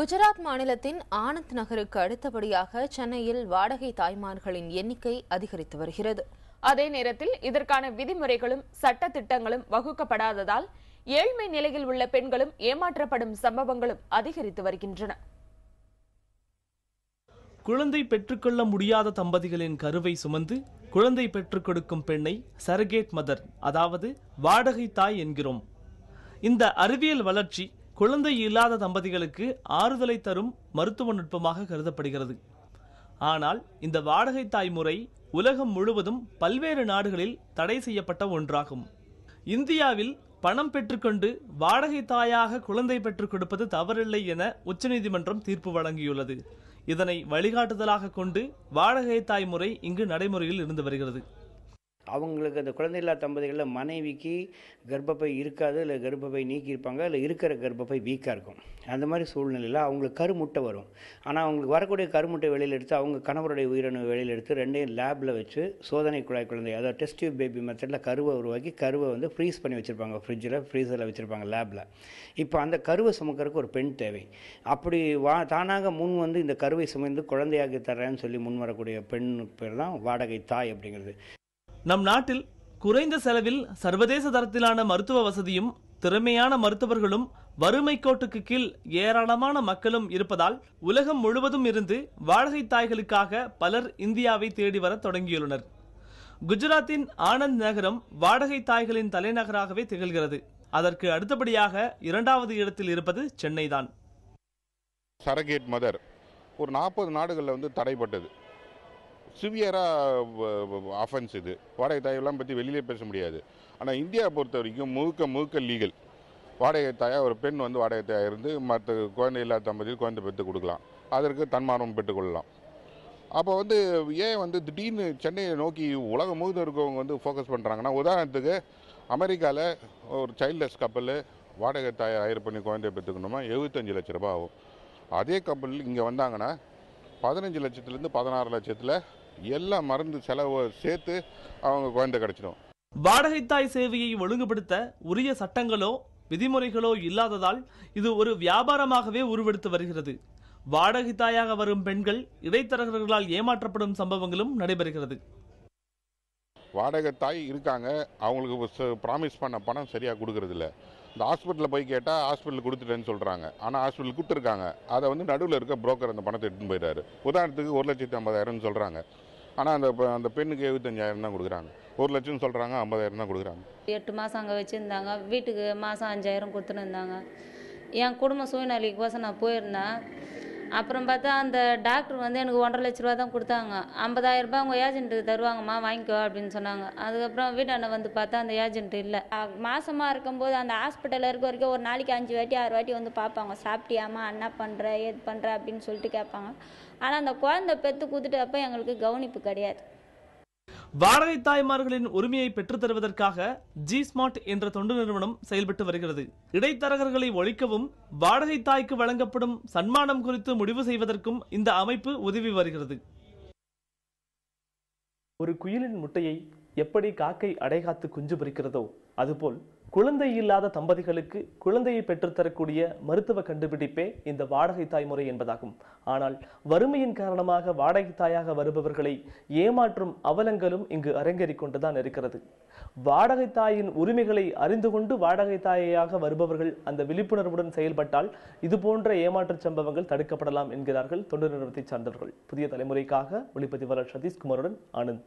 குஜராத் மாநிலத்தின் ஆனந்த் நகருக்கு அடுத்தபடியாக சென்னையில் வாடகை தாய்மார்களின் எண்ணிக்கை அதிகரித்து வருகிறது. அதே நேரத்தில் இதற்கான விதிமுறைகளும் சட்ட திட்டங்களும் வகுக்கப்படாததால் ஏழ்மை நிலையில் உள்ள பெண்களும் ஏமாற்றப்படும் சம்பவங்களும் அதிகரித்து வருகின்றன. குழந்தை பெற்றுக்கொள்ள முடியாத தம்பதிகளின் கருவை சுமந்து குழந்தை பெற்றுக் கொடுக்கும் பெண்ணை சரகேட் மதர், அதாவது வாடகை தாய் என்கிறோம். இந்த அறிவியல் வளர்ச்சி குழந்தை இல்லாத தம்பதிகளுக்கு ஆறுதலை தரும் மருத்துவ நுட்பமாக கருதப்படுகிறது. ஆனால் இந்த வாடகை தாய் முறை உலகம் முழுவதும் பல்வேறு நாடுகளில் தடை செய்யப்பட்ட ஒன்றாகும். இந்தியாவில் பணம் பெற்றுக்கொண்டு வாடகை தாயாக குழந்தை பெற்றுக் கொடுப்பது தவறில்லை என உச்சநீதிமன்றம் தீர்ப்பு வழங்கியுள்ளது. இதனை வழிகாட்டுதலாக கொண்டு வாடகை தாய் முறை இங்கு நடைமுறையில் இருந்து வருகிறது. அவங்களுக்கு அந்த குழந்தை இல்லாத தம்பதிகளில் மனைவிக்கு கர்ப்பப்பை இருக்காது, இல்லை கர்ப்பப்பை நீக்கியிருப்பாங்க, இல்லை இருக்கிற கர்ப்பப்பை வீக்காக இருக்கும். அந்த மாதிரி சூழ்நிலையில் அவங்களுக்கு கருமுட்டை வரும். ஆனால் அவங்களுக்கு வரக்கூடிய கருமுட்டை வெளியில் எடுத்து அவங்க கணவருடைய உயிரணு வெளியில் எடுத்து ரெண்டையும் லேபில் வச்சு சோதனை குழாய் குழந்தை, அதாவது டெஸ்ட் டியூப் பேபி மெத்தடில் கருவை உருவாக்கி கருவை வந்து ஃப்ரீஸ் பண்ணி வச்சுருப்பாங்க, ஃப்ரீசரில் வச்சுருப்பாங்க லேபில். இப்போ அந்த கருவை சுமக்கிறதுக்கு ஒரு பெண் தேவை. அப்படி தானாக முன் வந்து இந்த கருவை சுமந்து குழந்தையாக்கி தர்றேன்னு சொல்லி முன் வரக்கூடிய பெண் பேர் தான் வாடகை தாய் அப்படிங்கிறது. நம் நாட்டில் குறைந்த செலவில் சர்வதேச தரத்திலான மருத்துவ வசதியும் திறமையான மருத்துவர்களும் வறுமை கோட்டுக்கு கீழ் ஏராளமான மக்களும் இருப்பதால் உலகம் முழுவதும் இருந்து வாடகை தாய்களுக்காக பலர் இந்தியாவை தேடி வர தொடங்கியுள்ளனர். குஜராத்தின் ஆனந்த் நகரம் வாடகை தாய்களின் தலைநகராகவே திகழ்கிறது. அதற்கு அடுத்தபடியாக இரண்டாவது இடத்தில் இருப்பது சென்னை தான். சரகேட் மதர் ஒரு 40 நாடுகளில் வந்து தடைப்பட்டது. சிவியராக ஆஃபென்ஸ் இது. வாடகை தாயெல்லாம் பற்றி வெளியிலே பேச முடியாது. ஆனால் இந்தியா பொறுத்த வரைக்கும் முழுக்க லீகல். வாடகை தாயாக ஒரு பெண் வந்து வாடகை தாயாக இருந்து மற்ற குழந்தை இல்லாத தம்பதியில் குழந்தை பெற்று கொடுக்கலாம், அதற்கு தன்மானம் பெற்றுக்கொள்ளலாம். அப்போ வந்து ஏன் வந்து திடீர்னு சென்னையை நோக்கி உலகம் முழுவதும் இருக்கவங்க வந்து ஃபோக்கஸ் பண்ணுறாங்கன்னா, உதாரணத்துக்கு அமெரிக்காவில் ஒரு சைல்ட்லெஸ் கப்பல் வாடகை தாயை ஹையர் பண்ணி குழந்தைய பெற்றுக்கணுமா 75 லட்ச ரூபா ஆகும். அதே கப்பல் இங்கே வந்தாங்கன்னா 15 லட்சத்துலேருந்து 16 லட்சத்தில் எல்லா மருந்து செலவு சேர்த்து அவங்க குழந்தை கிடைச்சிடும். வாடகை தாய் சேவையை ஒழுங்குபடுத்த உரிய சட்டங்களோ விதிமுறைகளோ இல்லாததால் இது ஒரு வியாபாரமாகவே உருவெடுத்து வருகிறது. வாடகை தாயாக வரும் பெண்கள் இடைத்தரகர்களால் ஏமாற்றப்படும் சம்பவங்களும் நடைபெறுகிறது. வாடகை தாய் இருக்காங்க, அவங்களுக்கு ப்ராமிஸ் பண்ண பணம் சரியாக கொடுக்கறதில்ல. இந்த ஹாஸ்பிட்டலில் போய் கேட்டால் ஹாஸ்பிட்டல் கொடுத்துட்டேன்னு சொல்கிறாங்க. ஆனால் ஹாஸ்பிட்டல் கொடுத்துருக்காங்க, அதை வந்து நடுவில் இருக்க புரோக்கர் அந்த பணத்தை எடுத்துன்னு போயிட்டாரு. உதாரணத்துக்கு 1,50,000 சொல்கிறாங்க, ஆனால் அந்த பெண்ணுக்கு 75,000 தான் கொடுக்குறாங்க. 1 லட்சம் சொல்கிறாங்க, 50,000 தான் கொடுக்குறாங்க. 8 மாதம் அங்கே வச்சுருந்தாங்க. வீட்டுக்கு மாதம் 5,000 கொடுத்துன்னு இருந்தாங்க. என் குடும்ப சூழ்நிலைக்கோசம் நான் போயிருந்தேன். அப்புறம் பார்த்தா அந்த டாக்டர் வந்து எனக்கு 1,50,000 லட்ச ரூபா தான் கொடுத்தாங்க. 50,000 ரூபாய் அவங்க ஏஜென்ட்டுக்கு தருவாங்கம்மா, வாங்கிக்கோ அப்படின்னு சொன்னாங்க. அதுக்கப்புறம் வீட்டாண்ட வந்து பார்த்தா அந்த ஏஜென்ட் இல்லை. மாசமாக இருக்கும்போது அந்த ஹாஸ்பிட்டலில் இருக்க வரைக்கும் ஒரு நாளைக்கு 5 வாட்டி 6 வாட்டி வந்து பார்ப்பாங்க. சாப்பிட்டியாமா, என்ன பண்ணுற, ஏது பண்ணுற அப்படின்னு சொல்லிட்டு கேட்பாங்க. ஆனால் அந்த குழந்தை பெற்று கொடுத்துட்டப்ப எங்களுக்கு கவனிப்பு கிடையாது. வாடகை தாய்மார்களின் உரிமையை பெற்றுத் தருவதற்காக ஜி ஸ்மார்ட் என்ற தொண்டு நிறுவனம் செயல்பட்டு வருகிறது. இடைத்தரகர்களை ஒழிக்கவும் வாடகை தாய்க்கு வழங்கப்படும் சன்மானம் குறித்து முடிவு செய்வதற்கும் இந்த அமைப்பு உதவி வருகிறது. ஒரு குயிலின் முட்டையை எப்படி காக்கை அடைகாத்து குஞ்சு பொரிக்கிறதோ அதுபோல் குழந்தை இல்லாத தம்பதிகளுக்கு குழந்தையை பெற்றுத்தரக்கூடிய மருத்துவ கண்டுபிடிப்பே இந்த வாடகை தாய் முறை என்பதாகும். ஆனால் வறுமையின் காரணமாக வாடகை தாயாக வருபவர்களை ஏமாற்றும் அவலங்களும் இங்கு அரங்கேறிக் கொண்டுதான் இருக்கிறது. வாடகை தாயின் உரிமைகளை அறிந்து கொண்டு வாடகை தாயாக வருபவர்கள் அந்த விழிப்புணர்வுடன் செயல்பட்டால் இது போன்ற ஏமாற்று சம்பவங்கள் தடுக்கப்படலாம் என்கிறார்கள் தொண்டு நிறுவனத்தை சார்ந்தவர்கள். புதிய தலைமுறைக்காக ஒளிப்பதிவாளர் சதீஷ்குமாருடன் ஆனந்த்.